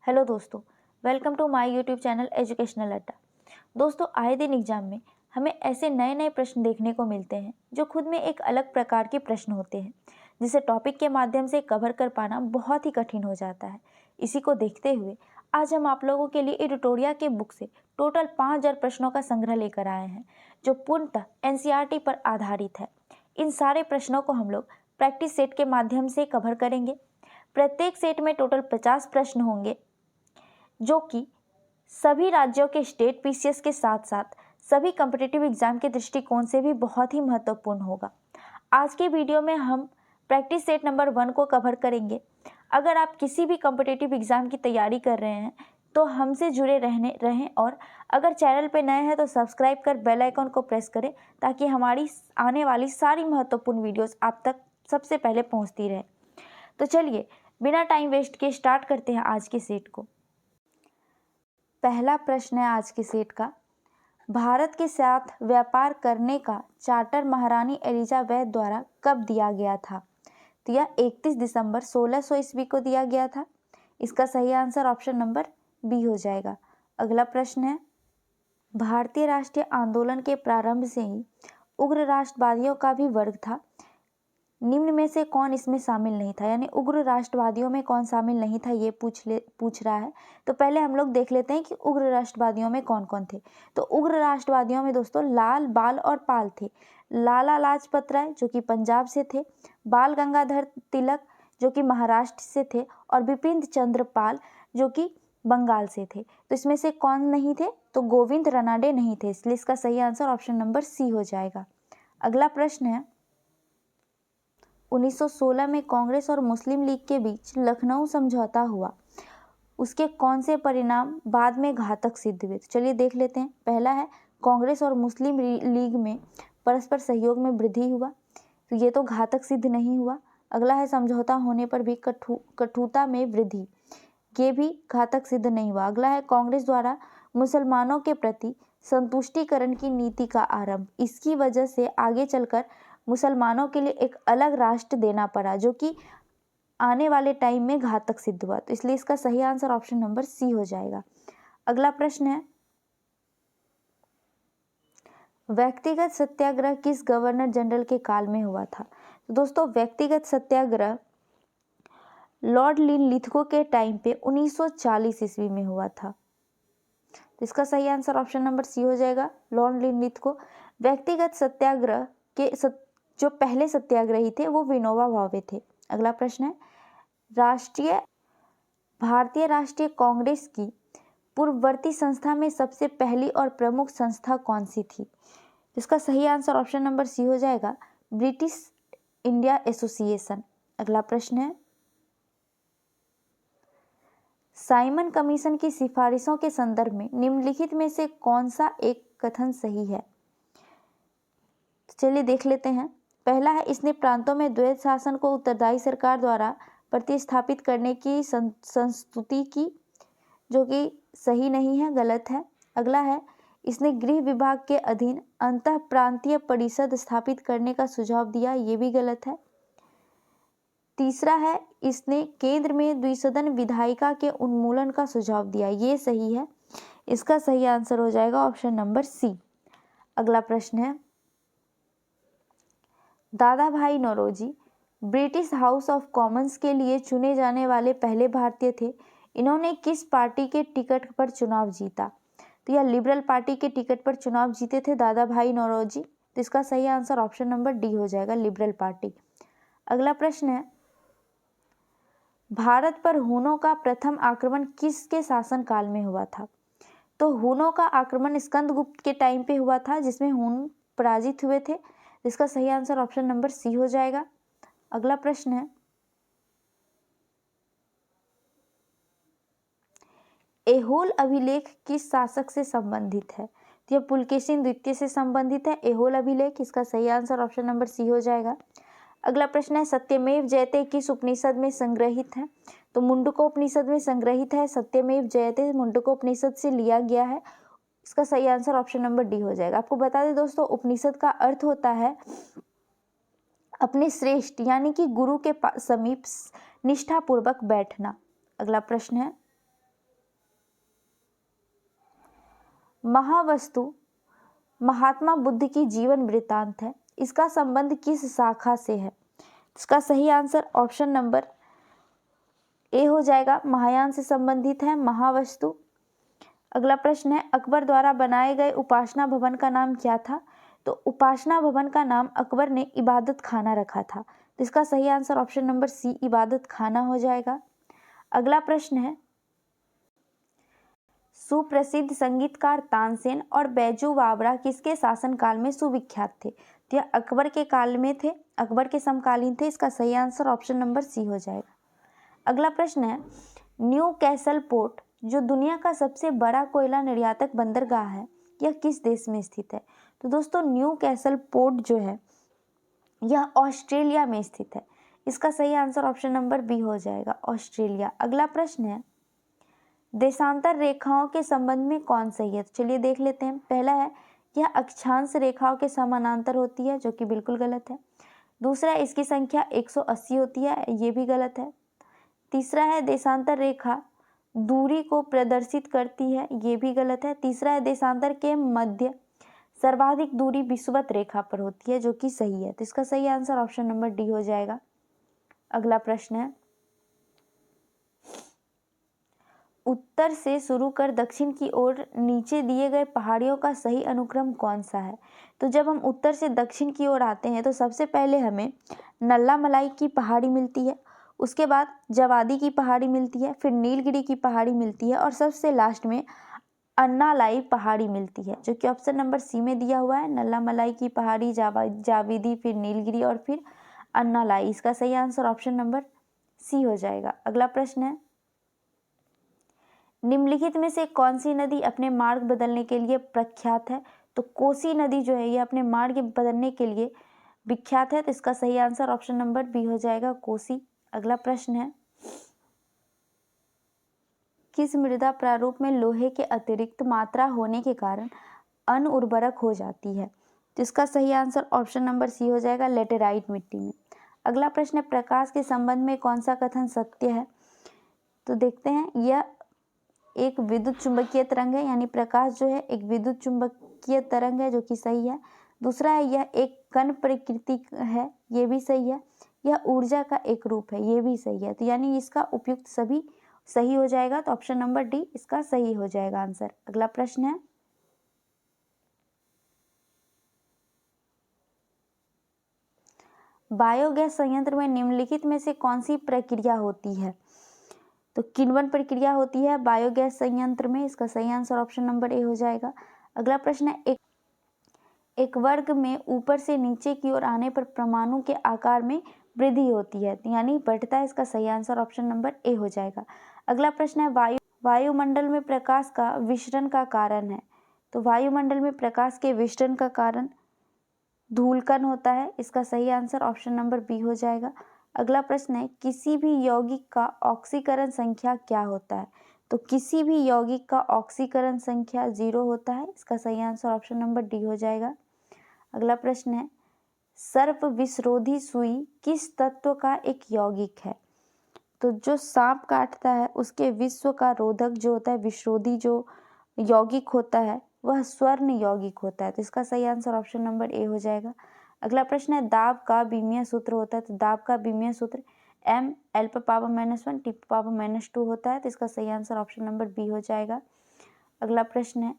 Hello दोस्तों, welcome to my YouTube channel educational Adda. दोस्तों, आए दिन एग्जाम में हमें ऐसे नए नए प्रश्न देखने को मिलते हैं जो खुद में एक अलग प्रकार के प्रश्न होते हैं, जिसे टॉपिक के माध्यम से कवर कर पाना बहुत ही कठिन हो जाता है। इसी को देखते हुए आज हम आप लोगों के लिए एडिटोरिया के बुक से टोटल 5000 प्रश्नों का संग्रह लेकर आए हैं, जो पूर्णतः एनसीईआरटी पर आधारित है। इन सारे प्रश्नों को हम लोग प्रैक्टिस सेट के माध्यम से कवर करेंगे। प्रत्येक सेट में टोटल 50 प्रश्न होंगे, जो कि सभी राज्यों के स्टेट पीसीएस के साथ साथ सभी कॉम्पिटिटिव एग्जाम के दृष्टिकोण से भी बहुत ही महत्वपूर्ण होगा। आज के वीडियो में हम प्रैक्टिस सेट नंबर 1 को कवर करेंगे। अगर आप किसी भी कॉम्पिटिटिव एग्जाम की तैयारी कर रहे हैं तो हमसे जुड़े रहें, और अगर चैनल पे नए हैं तो सब्सक्राइब कर बेल आइकन को प्रेस करें, ताकि हमारी आने वाली सारी महत्वपूर्ण वीडियोस आप तक सबसे पहले पहुंचती रहे। तो चलिए बिना टाइम वेस्ट किए स्टार्ट करते हैं आज के सेट को। पहला प्रश्न है आज के सेट का, भारत के साथ व्यापार करने का चार्टर महारानी एलिजाबेथ द्वारा कब दिया गया था? तो यह 31 दिसंबर 1600 ईस्वी को दिया गया था। इसका सही आंसर ऑप्शन नंबर बी हो जाएगा। अगला प्रश्न है, भारतीय राष्ट्रीय आंदोलन के प्रारंभ से ही उग्र राष्ट्रवादियों का भी वर्ग था। निम्न में से कौन इसमें शामिल नहीं था? यानी उग्र राष्ट्रवादियों में कौन शामिल नहीं था, ये पूछ रहा है। तो पहले हम लोग देख लेते हैं कि उग्र राष्ट्रवादियों में कौन कौन थे। तो उग्र राष्ट्रवादियों में दोस्तों लाल, बाल और पाल थे। लाला लाजपत राय जो कि पंजाब से थे, बाल गंगाधर तिलक जो कि महाराष्ट्र से थे, और बिपिन चंद्र पाल जो कि बंगाल से थे। तो इसमें से कौन नहीं थे? तो गोविंद रनाडे नहीं थे, इसलिए इसका सही आंसर ऑप्शन नंबर सी हो जाएगा। अगला प्रश्न है, 1916 में कांग्रेस और मुस्लिम लीग के बीच लखनऊ समझौता हुआ, उसके कौन से परिणाम बाद में घातक सिद्ध हुए? तो चलिए देख लेते हैं। पहला है, कांग्रेस और मुस्लिम लीग में परस्पर सहयोग में वृद्धि हुआ, तो ये तो घातक सिद्ध नहीं हुआ। अगला है, समझौता होने पर भी कटुता में वृद्धि, ये भी घातक सिद्ध नहीं हुआ। अगला है, कांग्रेस द्वारा मुसलमानों के प्रति संतुष्टिकरण की नीति का आरंभ, इसकी वजह से आगे चलकर मुसलमानों के लिए एक अलग राष्ट्र देना पड़ा, जो कि आने वाले टाइम में घातक सिद्ध हुआ। तो इसलिए इसका सही आंसर ऑप्शन नंबर सी हो जाएगा। अगला प्रश्न है, व्यक्तिगत सत्याग्रह किस गवर्नर जनरल के काल में हुआ था? तो दोस्तों, व्यक्तिगत सत्याग्रह लॉर्ड लिथगो के टाइम पे 1940 ईस्वी में हुआ था। तो इसका सही आंसर ऑप्शन नंबर सी हो जाएगा, लॉर्ड लिथगो। व्यक्तिगत सत्याग्रह के जो पहले सत्याग्रही थे वो विनोबा भावे थे। अगला प्रश्न है, भारतीय राष्ट्रीय कांग्रेस की पूर्ववर्ती संस्था में सबसे पहली और प्रमुख संस्था कौन सी थी? इसका सही आंसर ऑप्शन नंबर सी हो जाएगा, ब्रिटिश इंडिया एसोसिएशन। अगला प्रश्न है, साइमन कमीशन की सिफारिशों के संदर्भ में निम्नलिखित में से कौन सा एक कथन सही है? चलिए देख लेते हैं। पहला है, इसने प्रांतों में द्वैध शासन को उत्तरदायी सरकार द्वारा प्रतिस्थापित करने की संस्तुति की, जो कि सही नहीं है, गलत है। अगला है, इसने गृह विभाग के अधीन अंतः प्रांतीय परिषद स्थापित करने का सुझाव दिया, ये भी गलत है। तीसरा है, इसने केंद्र में द्विसदन विधायिका के उन्मूलन का सुझाव दिया, ये सही है। इसका सही आंसर हो जाएगा ऑप्शन नंबर सी। अगला प्रश्न है, Dadabhai Naoroji British House of Commons के लिए चुने जाने वाले पहले भारतीय थे। इन्होंने किस पार्टी के टिकट पर चुनाव जीता? तो यह लिबरल पार्टी के टिकट पर चुनाव जीते थे दादा भाई नौरोजी। तो इसका सही आंसर ऑप्शन नंबर डी हो जाएगा, लिबरल पार्टी। अगला प्रश्न है, भारत पर हुनों का प्रथम आक्रमण किसके शासनकाल में हुआ था? तो हुनों का आक्रमण स्कंदगुप्त के टाइम पे हुआ था, जिसमें हुन पराजित हुए थे। इसका सही आंसर ऑप्शन नंबर सी हो जाएगा। अगला प्रश्न है, एहोल अभिलेख किस शासक से संबंधित है? तो यह पुलकेशिन द्वितीय से संबंधित है, एहोल अभिलेख। इसका सही आंसर ऑप्शन नंबर सी हो जाएगा। अगला प्रश्न है, सत्यमेव जयते किस उपनिषद में संग्रहित है? तो मुंडको उपनिषद में संग्रहित है। सत्यमेव जयते मुंडको उपनिषद से लिया गया है। इसका सही आंसर ऑप्शन नंबर डी हो जाएगा। आपको बता दें दोस्तों, उपनिषद का अर्थ होता है अपने श्रेष्ठ यानी कि गुरु के समीप निष्ठापूर्वक बैठना। अगला प्रश्न है, महावस्तु महात्मा बुद्ध की जीवन वृत्तांत है, इसका संबंध किस शाखा से है? इसका सही आंसर ऑप्शन नंबर ए हो जाएगा, महायान से संबंधित है महावस्तु। अगला प्रश्न है, अकबर द्वारा बनाए गए उपासना भवन का नाम क्या था? तो उपासना भवन का नाम अकबर ने इबादत खाना रखा था। तो इसका सही आंसर ऑप्शन नंबर सी इबादत खाना हो जाएगा। अगला प्रश्न है, सुप्रसिद्ध संगीतकार तानसेन और बैजू बावरा किसके शासनकाल में सुविख्यात थे? तो यह अकबर के काल में थे, अकबर के समकालीन थे। इसका सही आंसर ऑप्शन नंबर सी हो जाएगा। अगला प्रश्न है, न्यू कैसल पोर्ट जो दुनिया का सबसे बड़ा कोयला निर्यातक बंदरगाह है, यह किस देश में स्थित है? तो दोस्तों न्यू कैसल पोर्ट जो है यह ऑस्ट्रेलिया में स्थित है। इसका सही आंसर ऑप्शन नंबर बी हो जाएगा, ऑस्ट्रेलिया। अगला प्रश्न है, देशांतर रेखाओं के संबंध में कौन सही है? तो चलिए देख लेते हैं। पहला है, यह अक्षांश रेखाओं के समानांतर होती है, जो कि बिल्कुल गलत है। दूसरा है, इसकी संख्या 180 होती है, ये भी गलत है। तीसरा है, देशांतर रेखा दूरी को प्रदर्शित करती है, ये भी गलत है। तीसरा है, देशांतर के मध्य सर्वाधिक दूरी विषुवत रेखा पर होती है, जो कि सही है। तो इसका सही आंसर ऑप्शन नंबर डी हो जाएगा। अगला प्रश्न है, उत्तर से शुरू कर दक्षिण की ओर नीचे दिए गए पहाड़ियों का सही अनुक्रम कौन सा है? तो जब हम उत्तर से दक्षिण की ओर आते हैं तो सबसे पहले हमें नल्ला मलाई की पहाड़ी मिलती है, उसके बाद जवादी की पहाड़ी मिलती है, फिर नीलगिरी की पहाड़ी मिलती है और सबसे लास्ट में अन्नालाई पहाड़ी मिलती है, जो कि ऑप्शन नंबर सी में दिया हुआ है। नल्ला मलाई की पहाड़ी, जाविदी, फिर नीलगिरी और फिर अन्नालाई। इसका सही आंसर ऑप्शन नंबर सी हो जाएगा। अगला प्रश्न है, निम्नलिखित में से कौन सी नदी अपने मार्ग बदलने के लिए प्रख्यात है? तो कोसी नदी जो है ये अपने मार्ग बदलने के लिए विख्यात है। तो इसका सही आंसर ऑप्शन नंबर बी हो जाएगा, कोसी। अगला प्रश्न है, किस मृदा प्रारूप में लोहे के अतिरिक्त मात्रा होने के कारण अनउर्वरक हो जाती है? तो इसका सही आंसर ऑप्शन नंबर सी हो जाएगा, लेटेराइट मिट्टी में। अगला प्रश्न है, प्रकाश के संबंध में कौन सा कथन सत्य है? तो देखते हैं, यह एक विद्युत चुंबकीय तरंग है, यानी प्रकाश जो है एक विद्युत चुंबकीय तरंग है, जो कि सही है। दूसरा है, यह एक कण प्रकृति है, ये भी सही है। यह ऊर्जा का एक रूप है, ये भी सही है। तो यानी इसका उपयुक्त सभी सही हो जाएगा। तो ऑप्शन नंबर डी इसका सही हो जाएगा आंसर। अगला प्रश्न है, बायोगैस संयंत्र में निम्नलिखित में से कौन सी प्रक्रिया होती है? तो किण्वन प्रक्रिया होती है बायोगैस संयंत्र में। इसका सही आंसर ऑप्शन नंबर ए हो जाएगा। अगला प्रश्न है, एक वर्ग में ऊपर से नीचे की ओर आने पर परमाणु के आकार में वृद्धि होती है, यानी बढ़ता है। इसका सही आंसर ऑप्शन नंबर ए हो जाएगा। अगला प्रश्न है, वायुमंडल में प्रकाश का विसरण का कारण है। तो वायुमंडल में प्रकाश के विसरण का कारण धूलकण होता है। इसका सही आंसर ऑप्शन नंबर बी हो जाएगा। अगला प्रश्न है, किसी भी यौगिक का ऑक्सीकरण संख्या क्या होता है? तो किसी भी यौगिक का ऑक्सीकरण संख्या 0 होता है। इसका सही आंसर ऑप्शन नंबर डी हो जाएगा। अगला प्रश्न है, सर्प विषरोधी सुई किस तत्व का एक यौगिक है? तो जो सांप काटता है उसके विश्व का रोधक जो होता है, विषरोधी जो यौगिक होता है वह स्वर्ण यौगिक होता है। तो इसका सही आंसर ऑप्शन नंबर ए हो जाएगा। अगला प्रश्न है, दाब का बीमीय सूत्र होता है। तो दाब का बीमीय सूत्र m l पर पावर -1 t पर पावर -2 होता है। तो इसका सही आंसर ऑप्शन नंबर बी हो जाएगा। अगला प्रश्न है,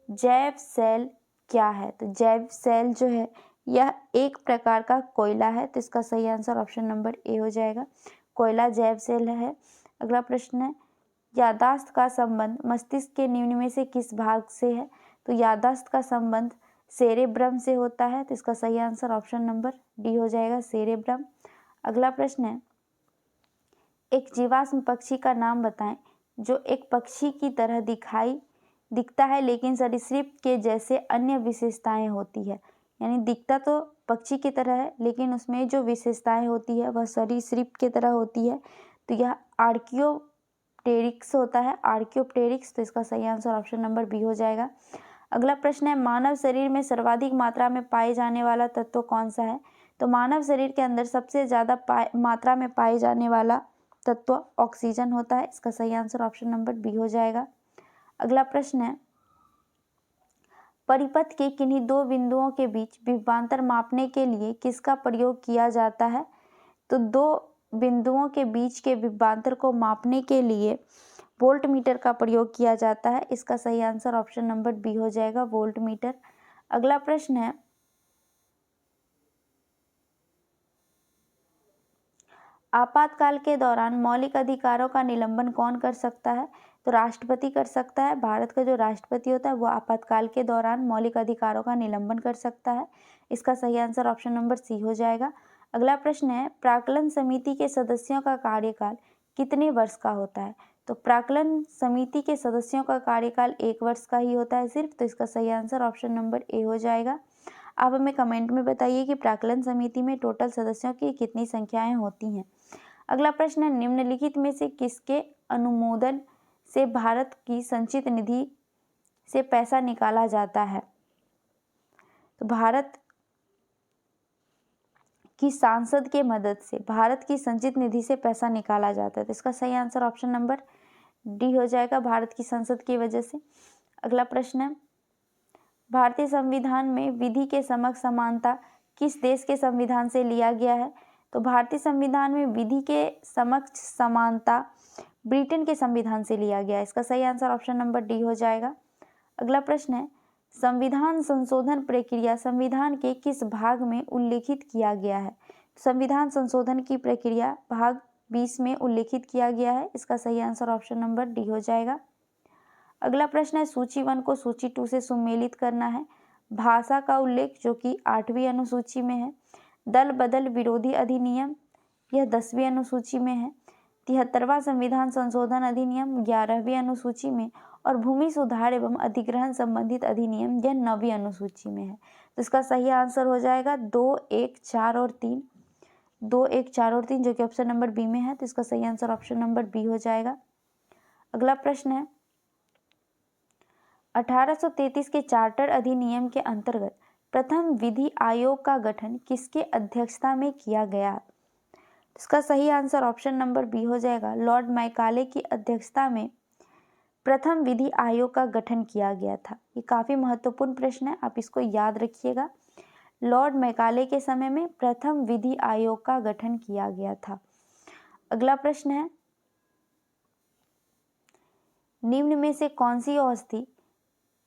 जैव सेल क्या है? तो जैव सेल जो है यह एक प्रकार का कोयला है। तो इसका सही आंसर ऑप्शन नंबर ए हो जाएगा, कोयला जैव सेल है। अगला प्रश्न है, यादाश्त का संबंध मस्तिष्क के निम्न में से किस भाग से है? तो यादाश्त का संबंध सेरेब्रम से होता है। तो इसका सही आंसर ऑप्शन नंबर डी हो जाएगा, सेरेब्रम। अगला प्रश्न है, एक जीवाश्म पक्षी का नाम बताएं जो एक पक्षी की तरह दिखता है लेकिन सरीसृप के जैसे अन्य विशेषताएं होती है। यानी दिखता तो पक्षी की तरह है लेकिन उसमें जो विशेषताएं होती है वह सरीसृप की तरह होती है। तो यह आर्कियोप्टेरिक्स होता है, आर्कियोप्टेरिक्स। तो इसका सही आंसर ऑप्शन नंबर बी हो जाएगा। अगला प्रश्न है, मानव शरीर में सर्वाधिक मात्रा में पाए जाने वाला तत्व कौन सा है? तो मानव शरीर के अंदर सबसे ज़्यादा मात्रा में पाए जाने वाला तत्व ऑक्सीजन होता है। इसका सही आंसर ऑप्शन नंबर बी हो जाएगा। अगला प्रश्न है, परिपथ के किन्हीं दो बिंदुओं के बीच विभवांतर मापने के लिए किसका प्रयोग किया जाता है? तो दो बिंदुओं के बीच के विभवांतर को मापने के लिए वोल्टमीटर का प्रयोग किया जाता है। इसका सही आंसर ऑप्शन नंबर बी हो जाएगा, वोल्टमीटर। अगला प्रश्न है, आपातकाल के दौरान मौलिक अधिकारों का निलंबन कौन कर सकता है? तो राष्ट्रपति कर सकता है। भारत का जो राष्ट्रपति होता है वो आपातकाल के दौरान मौलिक अधिकारों का निलंबन कर सकता है। इसका सही आंसर ऑप्शन नंबर सी हो जाएगा। अगला प्रश्न है, प्राक्कलन समिति के सदस्यों का कार्यकाल कितने वर्ष का होता है? तो प्राक्कलन समिति के सदस्यों का कार्यकाल 1 वर्ष का ही होता है सिर्फ। तो इसका सही आंसर ऑप्शन नंबर ए हो जाएगा। आप हमें कमेंट में बताइए कि प्राक्कलन समिति में टोटल सदस्यों की कितनी संख्याएं होती हैं। अगला प्रश्न है, निम्नलिखित में से किसके अनुमोदन से भारत की संचित निधि से पैसा निकाला जाता है? तो भारत की सांसद के मदद से भारत की संचित निधि से पैसा निकाला जाता है। तो इसका सही आंसर ऑप्शन नंबर डी हो जाएगा, भारत की संसद की वजह से। अगला प्रश्न है, भारतीय संविधान में विधि के समक्ष समानता किस देश के संविधान से लिया गया है? तो भारतीय संविधान में विधि के समक्ष समानता ब्रिटेन के संविधान से लिया गया है। इसका सही आंसर ऑप्शन नंबर डी हो जाएगा। अगला प्रश्न है, संविधान संशोधन प्रक्रिया संविधान के किस भाग में उल्लेखित किया गया है? संविधान संशोधन की प्रक्रिया भाग 20 में उल्लेखित किया गया है। इसका सही आंसर ऑप्शन नंबर डी हो जाएगा। अगला प्रश्न है, सूची 1 को सूची 2 से सुमेलित करना है। भाषा का उल्लेख जो कि 8वीं अनुसूची में है। दल बदल विरोधी अधिनियम यह 10वीं अनुसूची में है। 73वां संविधान संशोधन अधिनियम 11वीं अनुसूची में, और भूमि सुधार एवं अधिग्रहण संबंधित अधिनियम यह 9वीं अनुसूची में है। तो इसका सही आंसर हो जाएगा 2, 1, 4 और 3। 2, 1, 4 और 3 जो कि ऑप्शन नंबर बी में है। तो इसका सही आंसर ऑप्शन नंबर बी हो जाएगा। अगला प्रश्न है, 1833 के चार्टर अधिनियम के अंतर्गत प्रथम विधि आयोग का गठन किसके अध्यक्षता में किया गया? इसका सही आंसर ऑप्शन नंबर बी हो जाएगा, लॉर्ड मैकाले की अध्यक्षता में प्रथम विधि आयोग का गठन किया गया था। ये काफ़ी महत्वपूर्ण प्रश्न है, आप इसको याद रखिएगा। लॉर्ड मैकाले के समय में प्रथम विधि आयोग का गठन किया गया था। अगला प्रश्न है, निम्न में से कौन सी औषधि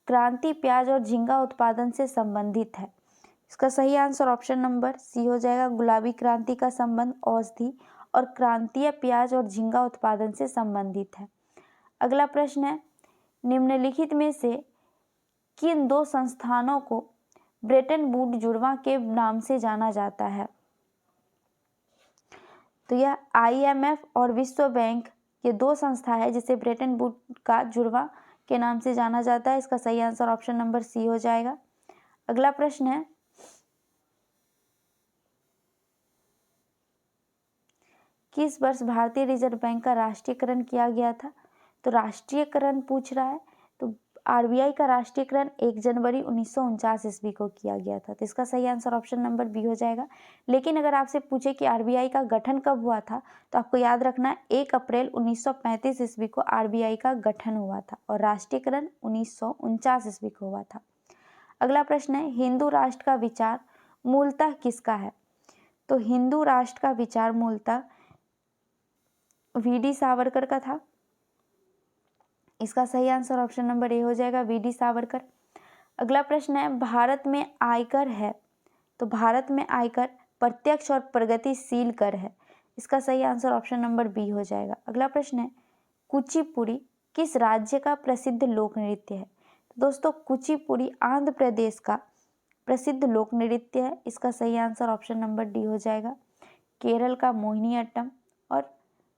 क्रांति प्याज और झींगा उत्पादन से संबंधित है? इसका सही आंसर ऑप्शन नंबर सी हो जाएगा, गुलाबी क्रांति का संबंध औषधि और क्रांतीय प्याज और झींगा उत्पादन से संबंधित है। अगला प्रश्न है, निम्नलिखित में से किन दो संस्थानों को ब्रेटन वुड जुड़वां के नाम से जाना जाता है? तो यह IMF और विश्व बैंक ये दो संस्था है जिसे ब्रेटन वुड का जुड़वां के नाम से जाना जाता है। इसका सही आंसर ऑप्शन नंबर सी हो जाएगा। अगला प्रश्न है, किस वर्ष भारतीय रिजर्व बैंक का राष्ट्रीयकरण किया गया था? तो राष्ट्रीयकरण पूछ रहा है, तो RBI का राष्ट्रीयकरण 1 जनवरी 1949 ईस्वी को किया गया था। तो इसका सही आंसर ऑप्शन नंबर बी हो जाएगा। लेकिन अगर आपसे पूछे कि RBI का गठन कब हुआ था, तो आपको याद रखना 1 अप्रैल 1935 ईस्वी को RBI का गठन हुआ था और राष्ट्रीयकरण 1949 ईस्वी को हुआ था। अगला प्रश्न है, हिंदू राष्ट्र का विचार मूलतः किसका है? तो हिंदू राष्ट्र का विचार मूलतः VD सावरकर का था। इसका सही आंसर ऑप्शन नंबर ए हो जाएगा, VD सावरकर। अगला प्रश्न है, भारत में आयकर है, तो भारत में आयकर प्रत्यक्ष और प्रगतिशील कर है। इसका सही आंसर ऑप्शन नंबर बी हो जाएगा। अगला प्रश्न है, कुचिपुड़ी किस राज्य का प्रसिद्ध लोक नृत्य है? तो दोस्तों कुचिपुड़ी आंध्र प्रदेश का प्रसिद्ध लोक नृत्य है। इसका सही आंसर ऑप्शन नंबर डी हो जाएगा। केरल का मोहिनीअट्टम और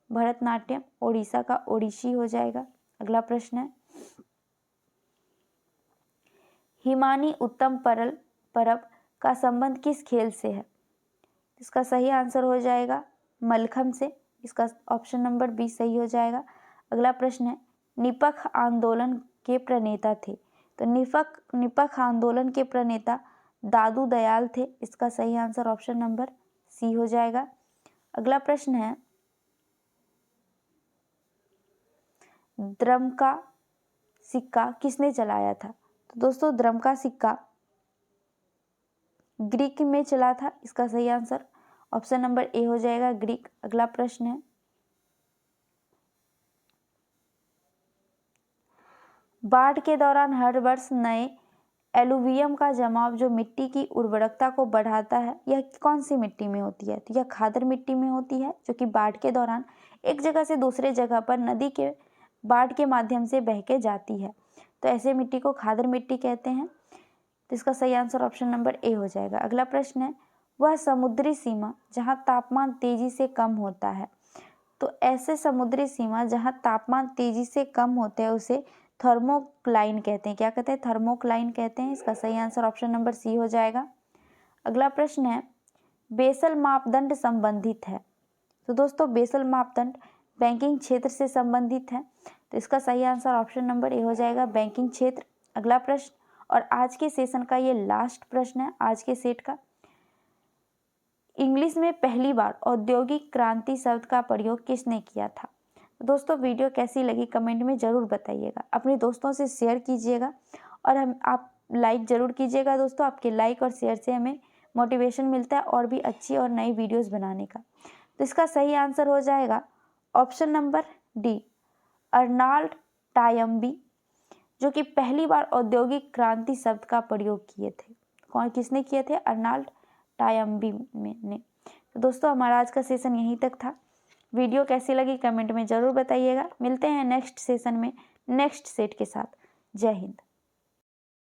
भरतनाट्यम ओडिशा का ओडिसी हो जाएगा। अगला प्रश्न है, हिमानी उत्तम परब का संबंध किस खेल से है? इसका सही आंसर हो जाएगा मलखम से। इसका ऑप्शन नंबर बी सही हो जाएगा। अगला प्रश्न है, निपख आंदोलन के प्रणेता थे, तो निपख आंदोलन के प्रणेता दादू दयाल थे। इसका सही आंसर ऑप्शन नंबर सी हो जाएगा। अगला प्रश्न है, द्रम का सिक्का किसने चलाया था? तो दोस्तों द्रम का सिक्का ग्रीक में चला था। इसका सही आंसर ऑप्शन नंबर ए हो जाएगा, ग्रीक। अगला प्रश्न है, बाढ़ के दौरान हर वर्ष नए एलुवियम का जमाव जो मिट्टी की उर्वरकता को बढ़ाता है, यह कौन सी मिट्टी में होती है? तो यह खादर मिट्टी में होती है, जो कि बाढ़ के दौरान एक जगह से दूसरे जगह पर नदी के बाढ़ के माध्यम से बह के जाती है। तो ऐसे मिट्टी को खादर मिट्टी कहते हैं। तो इसका सही आंसर ऑप्शन नंबर ए हो जाएगा। अगला प्रश्न है, वह समुद्री सीमा जहां तापमान तेजी से कम होता है। तो ऐसे समुद्री सीमा जहां तापमान तेजी से कम होते हैं उसे थर्मोक्लाइन कहते हैं। क्या कहते हैं? थर्मोक्लाइन कहते हैं। इसका सही आंसर ऑप्शन नंबर सी हो जाएगा। अगला प्रश्न है, बेसल मापदंड संबंधित है। तो दोस्तों बेसल मापदंड बैंकिंग क्षेत्र से संबंधित है। तो इसका सही आंसर ऑप्शन नंबर ए हो जाएगा, बैंकिंग क्षेत्र। अगला प्रश्न, और आज के सेशन का ये लास्ट प्रश्न है आज के सेट का, इंग्लिश में पहली बार औद्योगिक क्रांति शब्द का प्रयोग किसने किया था? दोस्तों वीडियो कैसी लगी कमेंट में ज़रूर बताइएगा, अपने दोस्तों से शेयर कीजिएगा और आप लाइक ज़रूर कीजिएगा। दोस्तों आपके लाइक और शेयर से हमें मोटिवेशन मिलता है और भी अच्छी और नई वीडियोस बनाने का। तो इसका सही आंसर हो जाएगा ऑप्शन नंबर डी, अर्नाल्ड टायम्बी, जो कि पहली बार औद्योगिक क्रांति शब्द का प्रयोग किए थे। कौन किसने किए थे? अर्नाल्ड टायम्बी ने। तो दोस्तों हमारा आज का सेशन यहीं तक था। वीडियो कैसी लगी कमेंट में ज़रूर बताइएगा। मिलते हैं नेक्स्ट सेशन में नेक्स्ट सेट के साथ। जय हिंद।